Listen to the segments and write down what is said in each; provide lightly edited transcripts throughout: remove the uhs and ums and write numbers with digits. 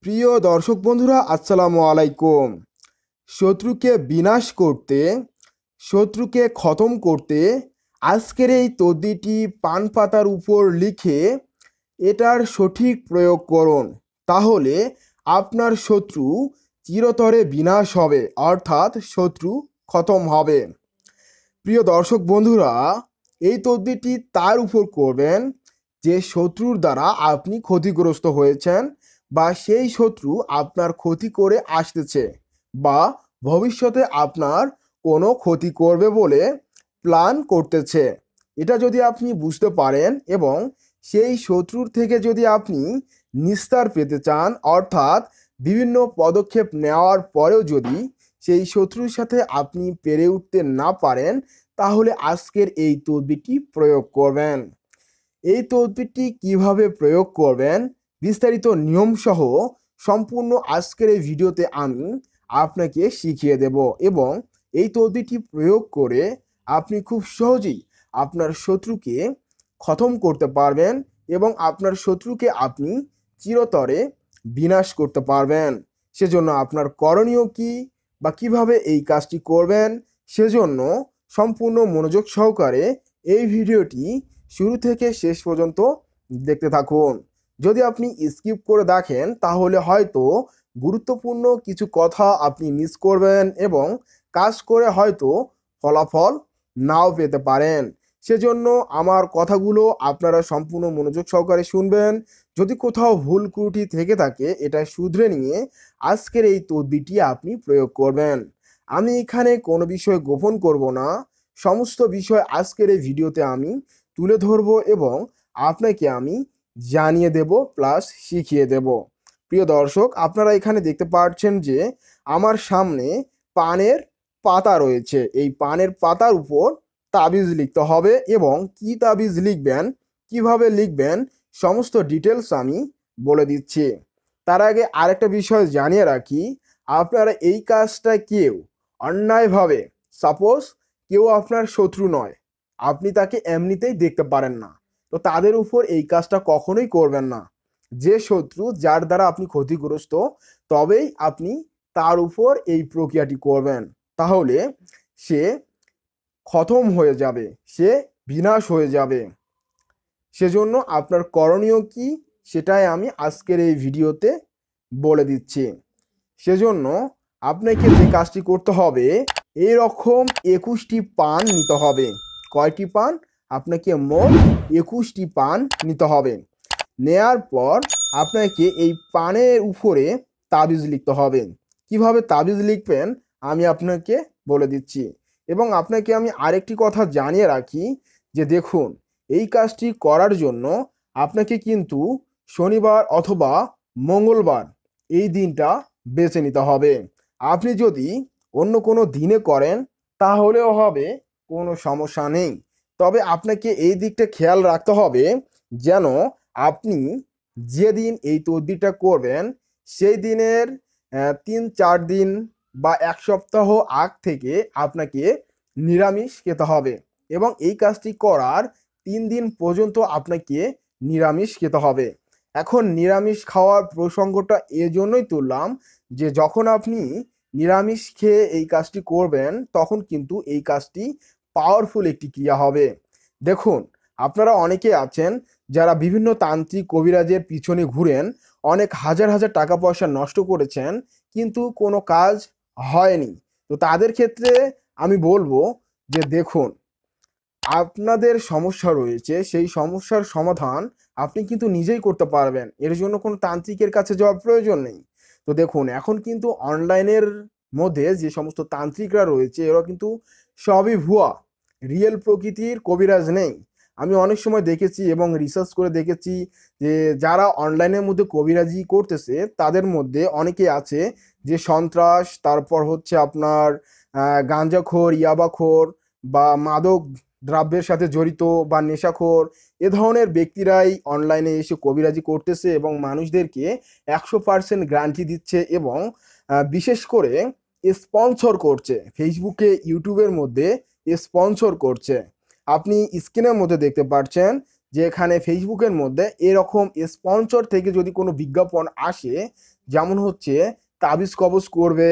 প্রিয় দর্শক বন্ধুরা, আসসালামু আলাইকুম। শত্রুকে বিনাশ করতে, শত্রুকে খতম করতে আজকের এই তদ্বিরটি পান পাতার উপর লিখে এটার সঠিক প্রয়োগ করুন। তাহলে আপনার শত্রু চিরতরে বিনাশ হবে, অর্থাৎ শত্রু খতম হবে। প্রিয় দর্শক বন্ধুরা, এই তদ্বিরটি তার উপর করবেন যে শত্রুর দ্বারা আপনি ক্ষতিগ্রস্ত হয়েছেন, বা সেই শত্রু আপনার ক্ষতি করে আসতেছে, বা ভবিষ্যতে আপনার কোনো ক্ষতি করবে বলে প্ল্যান করতেছে। এটা যদি আপনি বুঝতে পারেন এবং সেই শত্রুর থেকে যদি আপনি নিস্তার পেতে চান, অর্থাৎ বিভিন্ন পদক্ষেপ নেওয়ার পরেও যদি সেই শত্রুর সাথে আপনি পেরে উঠতে না পারেন, তাহলে আজকের এই তদবিরটি প্রয়োগ করবেন। এই তদবিরটি কিভাবে প্রয়োগ করবেন, বিস্তারিত নিয়ম সহ সম্পূর্ণ আজকের এই ভিডিওতে আমি আপনাকে শিখিয়ে দেব, এবং এই তদবিরটি প্রয়োগ করে আপনি খুব সহজেই আপনার শত্রুকে খতম করতে পারবেন এবং আপনার শত্রুকে আপনি চিরতরে বিনাশ করতে পারবেন। সেজন্য আপনার করণীয় কি বা কিভাবে এই কাজটি করবেন, সেজন্য সম্পূর্ণ মনোযোগ সহকারে এই ভিডিওটি শুরু থেকে শেষ পর্যন্ত দেখতে থাকুন। যদি আপনি স্কিপ করে দেখেন তাহলে হয়তো গুরুত্বপূর্ণ কিছু কথা আপনি মিস করবেন এবং কাজ করে হয়তো ফলাফল নাও পেতে পারেন। সেজন্য আমার কথাগুলো আপনারা সম্পূর্ণ মনোযোগ সহকারে শুনবেন। যদি কোথাও ভুল ত্রুটি থেকে থাকে এটা শুধরে নিয়ে আজকের এই তদবিরটি আপনি প্রয়োগ করবেন। আমি এখানে কোনো বিষয় গোপন করব না, সমস্ত বিষয় আজকের এই ভিডিওতে আমি তুলে ধরবো এবং আপনাকে আমি জানিয়ে দেব প্লাস শিখিয়ে দেব। প্রিয় দর্শক, আপনারা এখানে দেখতে পাচ্ছেন যে আমার সামনে পানের পাতা রয়েছে। এই পানের পাতার উপর তাবিজ লিখতে হবে এবং কি তাবিজ লিখবেন, কিভাবে লিখবেন, সমস্ত ডিটেলস আমি বলে দিচ্ছি। তার আগে আরেকটা বিষয় জানিয়ে রাখি, আপনারা এই কাজটা কেউ অন্যায়ভাবে, সাপোজ কেউ আপনার শত্রু নয়, আপনি তাকে এমনিতেই দেখতে পারেন না, তো তাদের উপর এই কাজটা কখনোই করবেন না। যে শত্রু যার দ্বারা আপনি ক্ষতিগ্রস্ত, তবেই আপনি তার উপর এই প্রক্রিয়াটি করবেন। তাহলে সে খতম হয়ে যাবে, সে বিনাশ হয়ে যাবে। সেজন্য আপনার করণীয় কি সেটাই আমি আজকের এই ভিডিওতে বলে দিচ্ছি। সেজন্য আপনাকে যে কাজটি করতে হবে, এইরকম 21টি পান নিতে হবে। কয়টি পান? আপনাকে মোট 21টি পান নিতে হবে। নেয়ার পর আপনাকে এই পানের উপরে তাবিজ লিখতে হবে। কিভাবে তাবিজ লিখবেন আমি আপনাকে বলে দিচ্ছি। এবং আপনাকে আমি আরেকটি কথা জানিয়ে রাখি যে দেখুন, এই কাজটি করার জন্য আপনাকে কিন্তু শনিবার অথবা মঙ্গলবার এই দিনটা বেছে নিতে হবে। আপনি যদি অন্য কোনো দিনে করেন তাহলেও হবে, কোনো সমস্যা নেই। তবে আপনাকে এই দিকটা খেয়াল রাখতে হবে যেন আপনি যেদিন এই তদবিরটা করবেন সেই দিনের 3-4 দিন বা 1 সপ্তাহ আগ থেকে আপনাকে নিরামিষ খেতে হবে, এবং এই কাজটি করার 3 দিন পর্যন্ত আপনাকে নিরামিষ খেতে হবে। এখন নিরামিষ খাওয়ার প্রসঙ্গটা এজন্যই তুললাম যে যখন আপনি নিরামিষ খেয়ে এই কাজটি করবেন তখন কিন্তু এই কাজটি পাওয়ারফুল একটি ক্রিয়া হবে। দেখুন, আপনারা অনেকে আছেন যারা বিভিন্ন তান্ত্রিক কবিরাজের পিছনে ঘুরেন, অনেক হাজার হাজার টাকা পয়সা নষ্ট করেছেন, কিন্তু কোনো কাজ হয়নি। তো তাদের ক্ষেত্রে আমি বলবো যে দেখুন, আপনাদের সমস্যা রয়েছে, সেই সমস্যার সমাধান আপনি কিন্তু নিজেই করতে পারবেন, এর জন্য কোনো তান্ত্রিকের কাছে যাওয়ার প্রয়োজন নেই। তো দেখুন, এখন কিন্তু অনলাইনের মধ্যে যে সমস্ত তান্ত্রিকরা রয়েছে এরা কিন্তু সবই ভুয়া, রিয়েল প্রকৃতির কবিরাজ নেই। আমি অনেক সময় দেখেছি এবং রিসার্চ করে দেখেছি যে যারা অনলাইনের মধ্যে কবিরাজি করতেছে তাদের মধ্যে অনেকে আছে যে সন্ত্রাস, তারপর হচ্ছে আপনার গাঁজাখোর, ইয়াবাখোর বা মাদক দ্রব্যের সাথে জড়িত বা নেশাখোর, এ ধরনের ব্যক্তিরাই অনলাইনে এসে কবিরাজি করতেছে এবং মানুষদেরকে 100% গ্যারান্টি দিচ্ছে এবং বিশেষ করে স্পন্সর করছে, ফেসবুকে, ইউটিউবের মধ্যে স্পন্সর করছে। আপনি স্ক্রিনের মধ্যে দেখতে পাচ্ছেন যে এখানে ফেসবুকের মধ্যে এরকম স্পন্সর থেকে যদি কোনো বিজ্ঞাপন আসে, যেমন হচ্ছে তাবিজ কবজ করবে,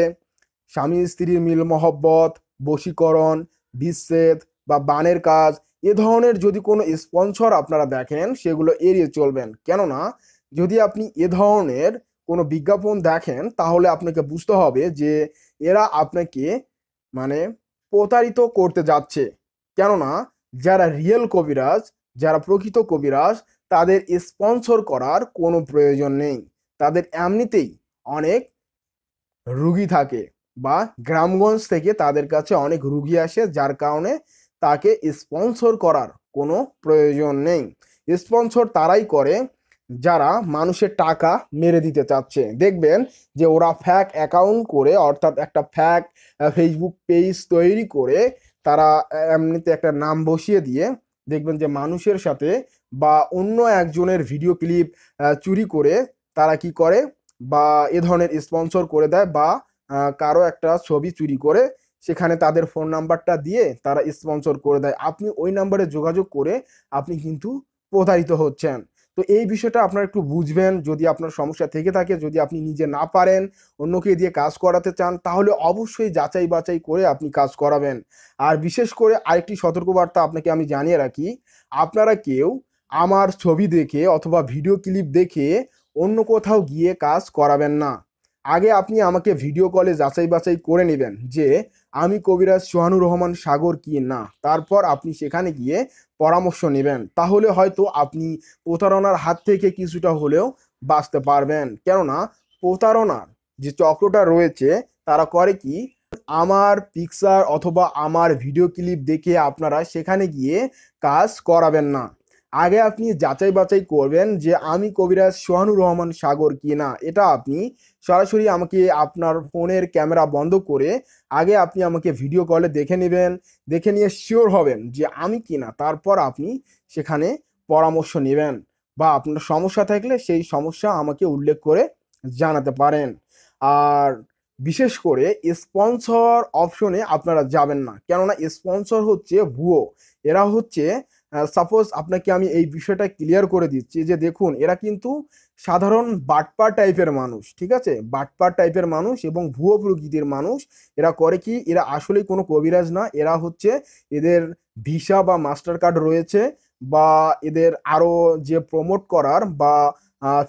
স্বামী স্ত্রীর মিল মহব্বত, বশীকরণ, বিচ্ছেদ বা বানের কাজ, এ ধরনের যদি কোনো স্পন্সর আপনারা দেখেন সেগুলো এড়িয়ে চলবেন। কেননা যদি আপনি এ ধরনের কোনো বিজ্ঞাপন দেখেন তাহলে আপনাকে বুঝতে হবে যে এরা আপনাকে মানে প্রতারিত করতে যাচ্ছে। কেননা যারা রিয়েল কবিরাজ, যারা প্রকৃত কবিরাজ, তাদের স্পন্সর করার কোনো প্রয়োজন নেই। তাদের এমনিতেই অনেক রুগী থাকে বা গ্রামগঞ্জ থেকে তাদের কাছে অনেক রুগী আসে, যার কারণে তাকে স্পন্সর করার কোনো প্রয়োজন নেই। স্পন্সর তারাই করে যারা মানুষের টাকা মেরে দিতে চাচ্ছে। দেখবেন যে ওরা ফ্যাক অ্যাকাউন্ট করে, অর্থাৎ একটা ফ্যাক ফেসবুক পেজ তৈরি করে তারা এমনিতে একটা নাম বসিয়ে দিয়ে দেখবেন যে মানুষের সাথে বা অন্য একজনের ভিডিও ক্লিপ চুরি করে তারা কি করে বা এ ধরনের স্পন্সর করে দেয়, বা কারো একটা ছবি চুরি করে সেখানে তাদের ফোন নাম্বারটা দিয়ে তারা স্পন্সর করে দেয়। আপনি ওই নাম্বারে যোগাযোগ করে আপনি কিন্তু প্রতারিত হচ্ছেন। তো এই বিষয়টা আপনারা একটু বুঝবেন। যদি আপনার সমস্যা থেকে থাকে, যদি আপনি নিজে না পারেন, অন্যকে দিয়ে কাজ করাতে চান, তাহলে অবশ্যই যাচাই বাছাই করে আপনি কাজ করাবেন। আর বিশেষ করে আরেকটি সতর্কবার্তা আপনাকে আমি জানিয়ে রাখি, আপনারা কেউ আমার ছবি দেখে অথবা ভিডিও ক্লিপ দেখে অন্য কোথাও গিয়ে কাজ করাবেন না। আগে আপনি আমাকে ভিডিও কলে যাচাই বাছাই করে নেবেন যে আমি কবিরাজ সোহানুর রহমান সাগর কি না, তারপর আপনি সেখানে গিয়ে পরামর্শ নেবেন। তাহলে হয়তো আপনি প্রতারণার হাত থেকে কিছুটা হলেও বাঁচতে পারবেন। কেননা প্রতারণার যে চক্রটা রয়েছে তারা করে কি, আমার পিকচার অথবা আমার ভিডিও ক্লিপ দেখে আপনারা সেখানে গিয়ে কাজ করাবেন না। আগে আপনি যাচাই বাছাই করবেন যে আমি কবিরাজ সোহানুর রহমান সাগর কি না। এটা আপনি সরাসরি আমাকে আপনার ফোনের ক্যামেরা বন্ধ করে আগে আপনি আমাকে ভিডিও কলে দেখে নেবেন। দেখে নিয়ে শিওর হবেন যে আমি কি না, তারপর আপনি সেখানে পরামর্শ নেবেন বা আপনার সমস্যা থাকলে সেই সমস্যা আমাকে উল্লেখ করে জানাতে পারেন। আর বিশেষ করে স্পন্সর অপশনে আপনারা যাবেন না, কেননা স্পন্সর হচ্ছে ভুয়ো। এরা হচ্ছে, সাপোজ আপনাকে আমি এই বিষয়টা ক্লিয়ার করে দিচ্ছি যে দেখুন, এরা কিন্তু সাধারণ বাটপার টাইপের মানুষ, ঠিক আছে, বাটপার টাইপের মানুষ এবং ভুয়ো প্রকৃতির মানুষ। এরা করে কি, এরা আসলেই কোনো কবিরাজ না, এরা হচ্ছে এদের ভিসা বা মাস্টার কার্ড রয়েছে, বা এদের আরও যে প্রমোট করার বা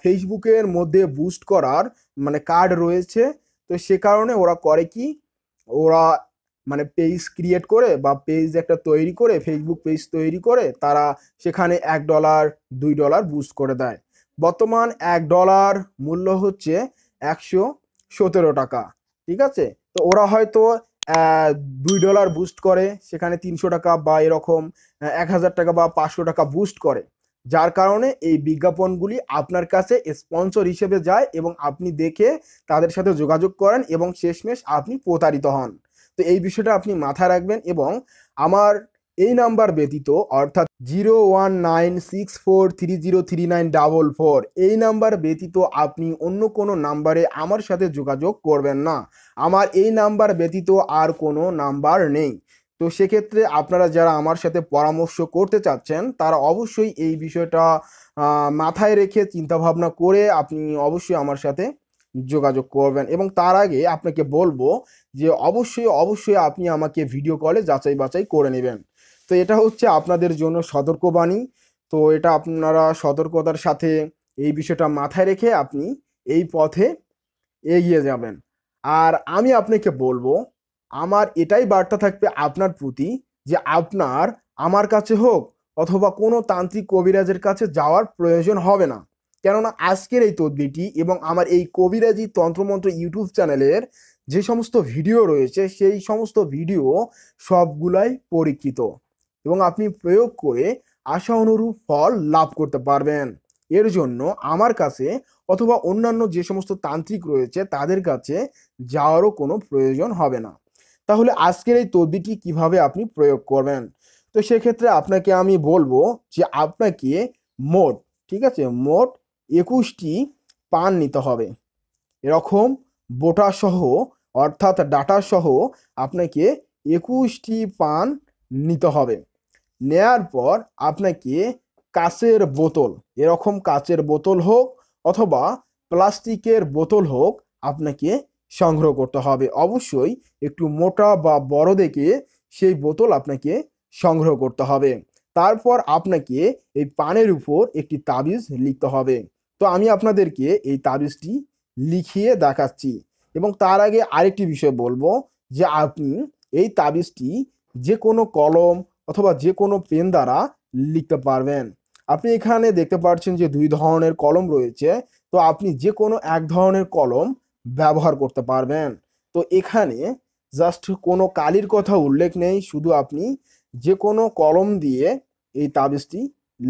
ফেসবুকের মধ্যে বুস্ট করার মানে কার্ড রয়েছে। তো সে কারণে ওরা করে কি, ওরা মানে পেজ ক্রিয়েট করে বা পেজ একটা তৈরি করে, ফেসবুক পেজ তৈরি করে তারা সেখানে $1 $2 বুস্ট করে দেয়। বর্তমান $1 মূল্য হচ্ছে 117 টাকা, ঠিক আছে। তো ওরা হয়তো $2 বুস্ট করে, সেখানে 300 টাকা বা এরকম 1000 টাকা বা 500 টাকা বুস্ট করে, যার কারণে এই বিজ্ঞাপনগুলি আপনার কাছে স্পন্সর হিসেবে যায় এবং আপনি দেখে তাদের সাথে যোগাযোগ করেন এবং শেষমেশ আপনি প্রতারিত হন। তো এই বিষয়টা আপনি মাথায় রাখবেন এবং আমার এই নাম্বার ব্যতীত, অর্থাৎ 01964303944, এই নাম্বার ব্যতীত আপনি অন্য কোনো নাম্বারে আমার সাথে যোগাযোগ করবেন না। আমার এই নাম্বার ব্যতীত আর কোনো নাম্বার নেই। তো সেক্ষেত্রে আপনারা যারা আমার সাথে পরামর্শ করতে চাচ্ছেন তারা অবশ্যই এই বিষয়টা মাথায় রেখে চিন্তাভাবনা করে আপনি অবশ্যই আমার সাথে যোগাযোগ করবেন। এবং তার আগে আপনাকে বলবো যে অবশ্যই অবশ্যই আপনি আমাকে ভিডিও কলে যাচাই বাছাই করে নেবেন। তো এটা হচ্ছে আপনাদের জন্য সতর্কবাণী। তো এটা আপনারা সতর্কতার সাথে এই বিষয়টা মাথায় রেখে আপনি এই পথে এগিয়ে যাবেন। আর আমি আপনাকে বলবো, আমার এটাই বার্তা থাকবে আপনার প্রতি যে আপনার আমার কাছে হোক অথবা কোনো তান্ত্রিক কবিরাজের কাছে যাওয়ার প্রয়োজন হবে না। কেননা আজকের এই তদবিরটি এবং আমার এই কবিরাজি তন্ত্রমন্ত্র ইউটিউব চ্যানেলের যে সমস্ত ভিডিও রয়েছে সেই সমস্ত ভিডিও সবগুলাই পরীক্ষিত এবং আপনি প্রয়োগ করে আশা অনুরূপ ফল লাভ করতে পারবেন। এর জন্য আমার কাছে অথবা অন্যান্য যে সমস্ত তান্ত্রিক রয়েছে তাদের কাছে যাওয়ারও কোনো প্রয়োজন হবে না। তাহলে আজকের এই তদবিরটি কিভাবে আপনি প্রয়োগ করবেন? তো সেক্ষেত্রে আপনাকে আমি বলবো যে আপনাকে মোট, ঠিক আছে, মোট 21টি পান নিতে হবে। এরকম বোটা সহ, অর্থাৎ ডাটা সহ আপনাকে 21টি পান নিতে হবে। নেয়ার পর আপনাকে কাচের বোতল, এরকম কাচের বোতল হোক অথবা প্লাস্টিকের বোতল হোক আপনাকে সংগ্রহ করতে হবে। অবশ্যই একটু মোটা বা বড় দেখে সেই বোতল আপনাকে সংগ্রহ করতে হবে। তারপর আপনাকে এই পানের উপর একটি তাবিজ লিখতে হবে। তো আমি আপনাদেরকে এই তাবিজটি লিখিয়ে দেখাচ্ছি এবং তার আগে আরেকটি বিষয় বলবো যে আপনি এই তাবিজটি যে কোনো কলম অথবা যে কোনো পেন দ্বারা লিখতে পারবেন। আপনি এখানে দেখতে পাচ্ছেন যে দুই ধরনের কলম রয়েছে, তো আপনি যে কোনো এক ধরনের কলম ব্যবহার করতে পারবেন। তো এখানে জাস্ট কোনো কালির কথা উল্লেখ নেই, শুধু আপনি যে কোনো কলম দিয়ে এই তাবিজটি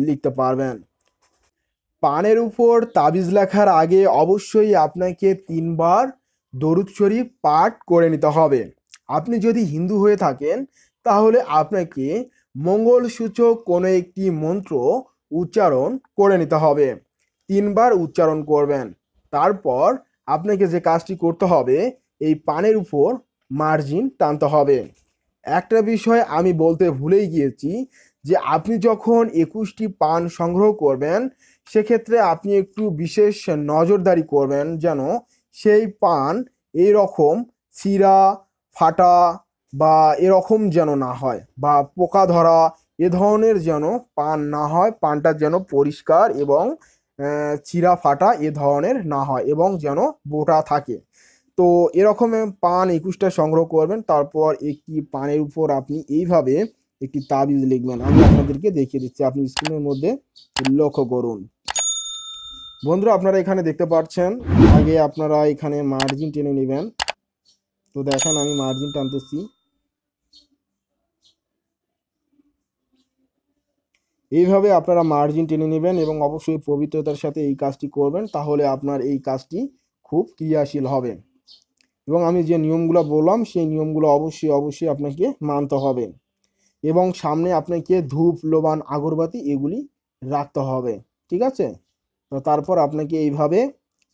লিখতে পারবেন। পানের উপর তাবিজ লেখার আগে অবশ্যই আপনাকে 3 বার দরুদ শরীফ পাঠ করে নিতে হবে। আপনি যদি হিন্দু হয়ে থাকেন তাহলে আপনাকে মঙ্গলসূচক কোনো একটি মন্ত্র উচ্চারণ করে নিতে হবে। 3 বার উচ্চারণ করবেন। তারপর আপনাকে যে কাজটি করতে হবে, এই পানের উপর মার্জিন টানতে হবে। একটা বিষয় আমি বলতে ভুলেই গিয়েছি যে আপনি যখন 21টি পান সংগ্রহ করবেন সেক্ষেত্রে আপনি একটু বিশেষ নজরদারি করবেন যেন সেই পান এই রকম ছিঁড়া ফাটা বা এরকম যেন না হয়, বা পোকা ধরা এ ধরনের যেন পান না হয়। পানটা যেন পরিষ্কার এবং ছিঁড়া ফাটা এ ধরনের না হয় এবং যেন বোটা থাকে। তো এরকম পান 21টা সংগ্রহ করবেন। তারপর একটি পানের উপর আপনি এইভাবে একটি তাবিজ লিখবেন। আমি আপনাদেরকে দেখিয়ে দিচ্ছি, আপনি স্ক্রিনের মধ্যে লক্ষ্য করুন। বন্ধুরা আপনারা এখানে দেখতে পাচ্ছেন, আগে আপনারা এখানে মার্জিন টেনে নেবেন। তো দেখেন আমি মার্জিন টানতেছি। এইভাবে আপনারা মার্জিন টেনে নেবেন এবং অবশ্যই পবিত্রতার সাথে এই কাজটি করবেন, তাহলে আপনার এই কাজটি খুব ক্রিয়াশীল হবে। এবং আমি যে নিয়মগুলো বললাম সেই নিয়মগুলো অবশ্যই অবশ্যই আপনাকে মানতে হবে এবং সামনে আপনাকে ধূপ লোবান আগরবাতি এগুলি রাখতে হবে। ঠিক আছে? তো তারপর আপনাকে এইভাবে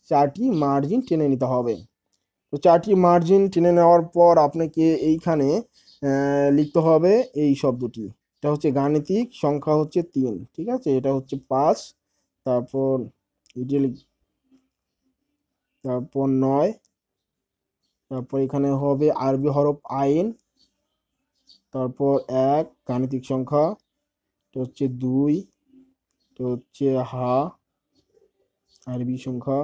4টি মার্জিন টেনে নিতে হবে। তো 4টি মার্জিন টেনে নেওয়ার পর আপনাকে এইখানে লিখতে হবে এই শব্দটি। এটা হচ্ছে গাণিতিক সংখ্যা হচ্ছে 3। ঠিক আছে? এটা হচ্ছে 5, তারপর এটি তারপর 9, তারপর এখানে হবে আরবি হরফ আইন, তারপর 1 গাণিতিক সংখ্যা, এটা হচ্ছে 2, এটা হচ্ছে হা আরবি সংখ্যা,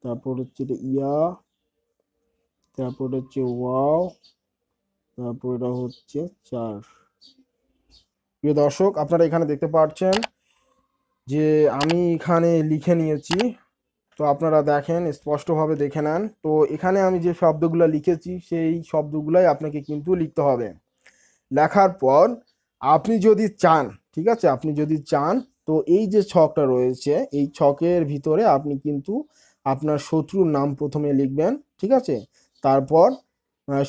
তারপর হচ্ছে এটা ইয়া, তারপর হচ্ছে ওয়াও, তারপর এটা হচ্ছে 4। প্রিয় দর্শক আপনারা এখানে দেখতে পাচ্ছেন যে আমি এখানে লিখে নিয়েছি। তো আপনারা দেখেন, স্পষ্টভাবে দেখে নেন। তো এখানে আমি যে শব্দগুলো লিখেছি সেই শব্দগুলাই আপনাকে কিন্তু লিখতে হবে। লেখার পর আপনি যদি চান, ঠিক আছে, আপনি যদি চান তো এই যে ছকটা রয়েছে এই ছকের ভিতরে আপনি কিন্তু আপনার শত্রুর নাম প্রথমে লিখবেন। ঠিক আছে? তারপর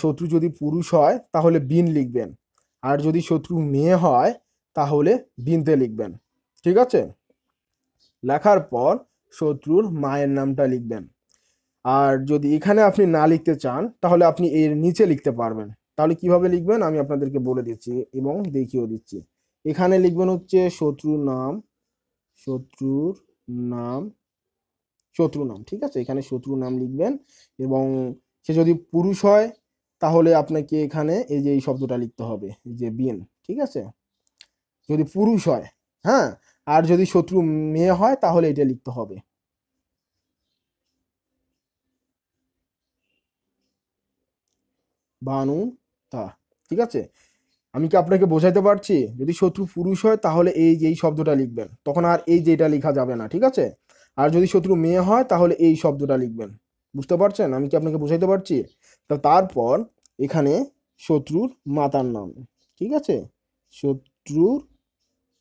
শত্রু যদি পুরুষ হয় তাহলে বিন লিখবেন, আর যদি শত্রু মেয়ে হয় তাহলে বিনতে লিখবেন। ঠিক আছে? লেখার পর শত্রুর মায়ের নামটা লিখবেন। আর যদি এখানে আপনি না লিখতে চান তাহলে আপনি এর নিচে লিখতে পারবেন। তাহলে কিভাবে লিখবেন আমি আপনাদেরকে বলে দিচ্ছি এবং দেখিয়েও দিচ্ছি। এখানে লিখবেন হচ্ছে শত্রুর নাম, শত্রুর নাম, শত্রু নাম। ঠিক আছে? এখানে শত্রু নাম লিখবেন এবং সে যদি পুরুষ হয় তাহলে আপনাকে এখানে এই যে এই শব্দটা লিখতে হবে, এই যে বিন। ঠিক আছে? যদি পুরুষ হয়, হ্যাঁ। আর যদি শত্রু মেয়ে হয় তাহলে এটা লিখতে হবে বানু তা। ঠিক আছে? আমি কি আপনাকে বোঝাইতে পারছি? যদি শত্রু পুরুষ হয় তাহলে এই যে এই শব্দটা লিখবেন, তখন আর এই যে এটা লেখা যাবে না। ঠিক আছে? আর যদি শত্রু মেয়ে হয় তাহলে এই শব্দটা লিখবেন। বুঝতে পারছেন আমি কি আপনাকে বোঝাইতে পারছি? তো তারপর এখানে শত্রুর মাতার নাম। ঠিক আছে? শত্রুর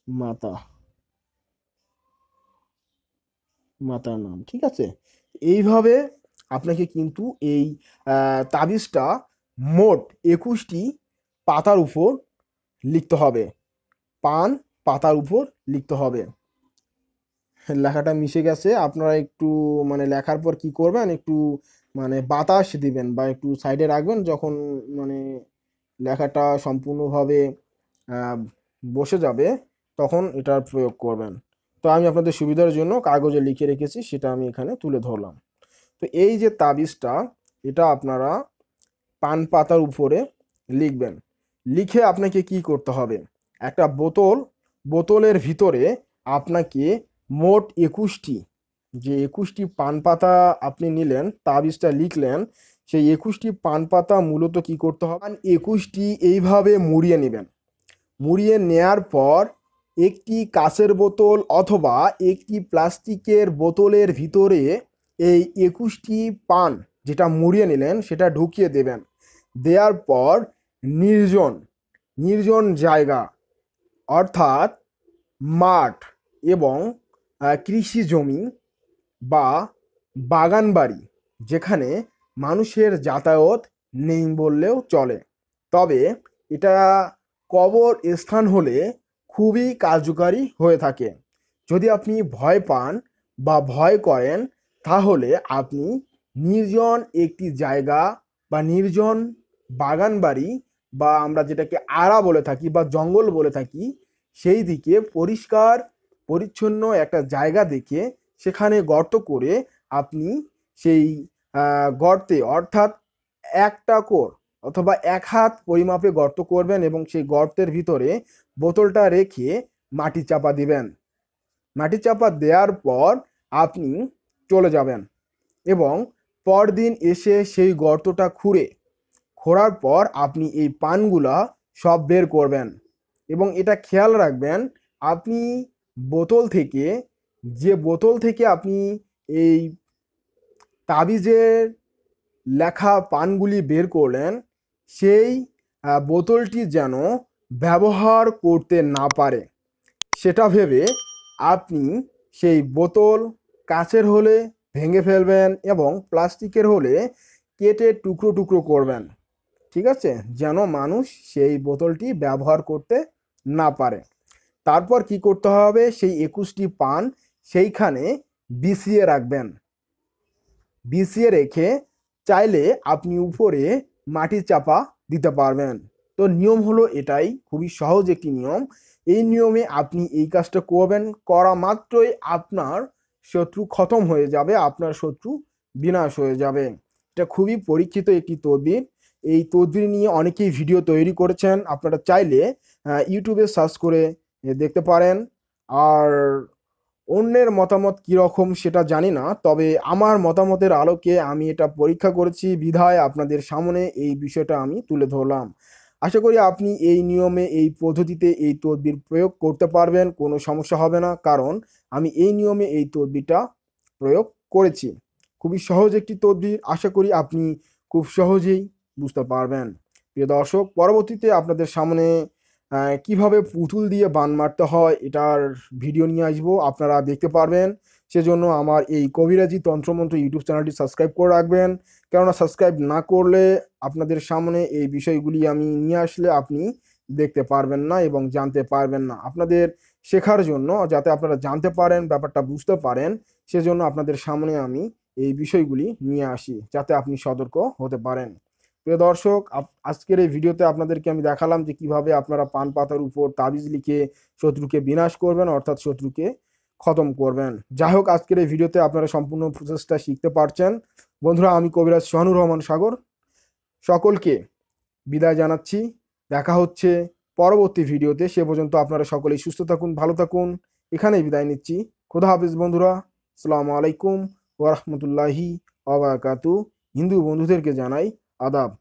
মাতা, মাতার নাম। ঠিক আছে? এইভাবে আপনাকে কিন্তু এই তাবিজটা মোট 21টি পাতার উপর লিখতে হবে, পান পাতার উপর লিখতে হবে। লেখাটা মিশে গেছে, আপনারা একটু মানে লেখার পর কি করবেন, একটু মানে বাতাস দিবেন বা একটু সাইডে রাখবেন। যখন মানে লেখাটা সম্পূর্ণভাবে আহ, বসে যাবে তখন এটার প্রয়োগ করবেন। তো আমি আপনাদের সুবিধার জন্য কাগজে লিখে রেখেছি, সেটা আমি এখানে তুলে ধরলাম। তো এই যে তাবিজটা, এটা আপনারা পান পাতার উপরে লিখবেন। লিখে আপনাকে কি করতে হবে, একটা বোতলের ভিতরে আপনাকে মোট 21টি, যে 21টি পান পাতা আপনি নিলেন, তাবিজটা লিখলেন, সেই 21টি পান পাতা মূলত কি করতে হবে, 21টি এইভাবে মুড়িয়ে নেবেন। মুড়িয়ে নেয়ার পর একটি কাঁচের বোতল অথবা একটি প্লাস্টিকের বোতলের ভিতরে এই 21টি পান যেটা মুড়িয়ে নিলেন সেটা ঢুকিয়ে দেবেন। দেওয়ার পর নির্জন নির্জন জায়গা, অর্থাৎ মাঠ এবং কৃষি জমি বা বাগান বাড়ি, যেখানে মানুষের যাতায়াত নেই বললেও চলে, তবে এটা কবর স্থান হলে খুবই কার্যকারী হয়ে থাকে। যদি আপনি ভয় পান বা ভয় করেন, তাহলে আপনি নির্জন একটি জায়গা বা নির্জন বাগান বাড়ি বা আমরা যেটাকে আড়া বলে থাকি বা জঙ্গল বলে থাকি, সেই দিকে পরিষ্কার পরিচ্ছন্ন একটা জায়গা দেখে সেখানে গর্ত করে আপনি সেই গর্তে, অর্থাৎ 1 কোর অথবা 1 হাত পরিমাপে গর্ত করবেন এবং সেই গর্তের ভিতরে বোতলটা রেখে মাটি চাপা দিবেন। মাটি চাপা দেওয়ার পর আপনি চলে যাবেন এবং পরদিন এসে সেই গর্তটা খোঁড়ার পর আপনি এই পানগুলা সব বের করবেন এবং এটা খেয়াল রাখবেন, আপনি যে বোতল থেকে আপনি এই তাবিজের লেখা পানগুলি বের করলেন, সেই বোতলটি যেন ব্যবহার করতে না পারে, সেটা ভেবে আপনি সেই বোতল কাচের হলে ভেঙে ফেলবেন এবং প্লাস্টিকের হলে কেটে টুকরো টুকরো করবেন। ঠিক আছে, যেন মানুষ সেই বোতলটি ব্যবহার করতে না পারে। তারপর কি করতে হবে, সেই 21টি পান সেইখানে বিছিয়ে রাখবেন। বিছিয়ে রেখে চাইলে আপনি উপরে মাটি চাপা দিতে পারবেন। তো নিয়ম হলো এটাই, খুবই সহজ একটি নিয়ম। এই নিয়মে আপনি এই কাজটা করবেন, করা মাত্রই আপনার শত্রু খতম হয়ে যাবে, আপনার শত্রু বিনাশ হয়ে যাবে। এটা খুবই পরীক্ষিত একটি তদবির। এই তদবির নিয়ে অনেকেই ভিডিও তৈরি করেছেন, আপনারা চাইলে ইউটিউবে সার্চ করে দেখতে পারেন। আর অন্যের মতামত কীরকম সেটা জানি না, তবে আমার মতামতের আলোকে আমি এটা পরীক্ষা করেছি বিধায় আপনাদের সামনে এই বিষয়টা আমি তুলে ধরলাম। আশা করি আপনি এই নিয়মে, এই পদ্ধতিতে এই তদবির প্রয়োগ করতে পারবেন, কোনো সমস্যা হবে না, কারণ আমি এই নিয়মে এই তদবিরটা প্রয়োগ করেছি। খুবই সহজ একটি তদবির, আশা করি আপনি খুব সহজেই বুঝতে পারবেন। প্রিয় দর্শক, পরবর্তীতে আপনাদের সামনে কিভাবে পুতুল দিয়ে বান মারতে হয় এটার ভিডিও নিয়ে আসবো, আপনারা দেখতে পারবেন। সেজন্য আমার এই কবিরাজি তন্ত্রমন্ত্র ইউটিউব চ্যানেলটি সাবস্ক্রাইব করে রাখবেন, কেননা সাবস্ক্রাইব না করলে আপনাদের সামনে এই বিষয়গুলি আমি নিয়ে আসলে আপনি দেখতে পারবেন না এবং জানতে পারবেন না। আপনাদের শেখার জন্য, যাতে আপনারা জানতে পারেন, ব্যাপারটা বুঝতে পারেন, সেজন্য আপনাদের সামনে আমি এই বিষয়গুলি নিয়ে আসি, যাতে আপনি সতর্ক হতে পারেন। প্রিয় দর্শক, আজকের এই ভিডিওতে আপনাদেরকে আমি দেখালাম যে কিভাবে আপনারা পান পাতার উপর তাবিজ লিখে শত্রুকে বিনাশ করবেন, অর্থাৎ শত্রুকে খতম করবেন। যাই হোক, আজকের এই ভিডিওতে আপনারা সম্পূর্ণ প্রসেসটা শিখতে পারছেন। বন্ধুরা, আমি কবিরাজ সোহানুর রহমান সাগর সকলকে বিদায় জানাচ্ছি। দেখা হচ্ছে পরবর্তী ভিডিওতে। সে পর্যন্ত আপনারা সকলেই সুস্থ থাকুন, ভালো থাকুন। এখানেই বিদায় নিচ্ছি। খোদা হাফিজ বন্ধুরা। আসসালামু আলাইকুম ওয়া রাহমাতুল্লাহি ওয়া বারাকাতুহু। হিন্দু বন্ধুদেরকে জানাই আদাব।